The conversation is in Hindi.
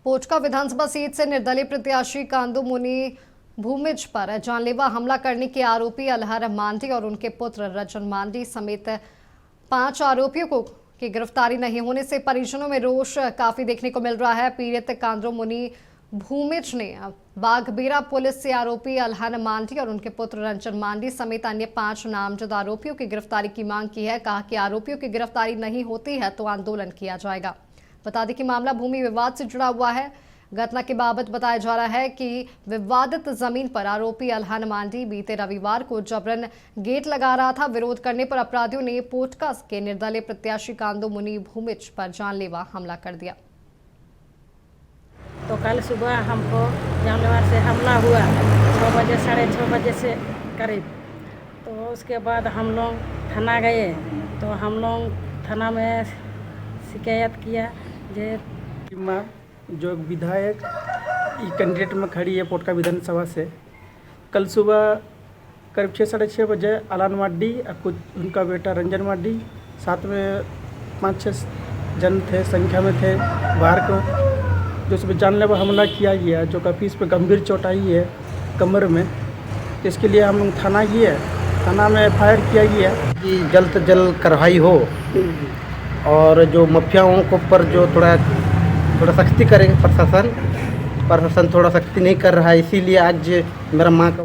पोटका विधानसभा सीट से निर्दलीय प्रत्याशी कांदू मुनि भूमिज पर जानलेवा हमला करने के आरोपी अलहर मांडी और उनके पुत्र रजन मांडी समेत 5 आरोपियों को की गिरफ्तारी नहीं होने से परिजनों में रोष काफी देखने को मिल रहा है। पीड़ित कांदू मुनि भूमिज ने बाघबीरा पुलिस से आरोपी अलहर मांडी और उनके पुत्र रंजन मांडी समेत अन्य 5 नामजद आरोपियों की गिरफ्तारी की मांग की है। कहा कि आरोपियों की गिरफ्तारी नहीं होती है तो आंदोलन किया जाएगा। बता दें कि मामला भूमि विवाद से जुड़ा हुआ है। घटना के बाबत बताया जा रहा है कि विवादित जमीन पर आरोपी अलहर मांडी बीते रविवार को जबरन गेट लगा रहा था। विरोध करने पर अपराधियों ने पोटका के निर्दलीय प्रत्याशी कांदू मुनि भूमिज पर जानलेवा हमला कर दिया। तो कल सुबह हमको जानलेवा से हमला हुआ 6 बजे 6:30 बजे से करीब। तो उसके बाद हम लोग थाना गए तो हम लोग थाना में शिकायत किया जो विधायक कैंडिडेट में खड़ी है पोटका विधानसभा से, कल सुबह करीब 6-6:30 बजे अलहर मांडी और कुछ उनका बेटा रंजन मांडी साथ में 5-6 जन थे संख्या में थे बाहर को, जो उस पर जानलेवा हमला किया गया, जो काफ़ी इस पर गंभीर चोट आई है कमर में। तो इसके लिए हम लोग थाना गए, थाना में FIR किया गया कि जल्द से जल्द कार्रवाई हो और जो माफियाओं के ऊपर जो थोड़ा सख्ती करेंगे। प्रशासन थोड़ा सख्ती नहीं कर रहा है, इसीलिए आज मेरा माँ का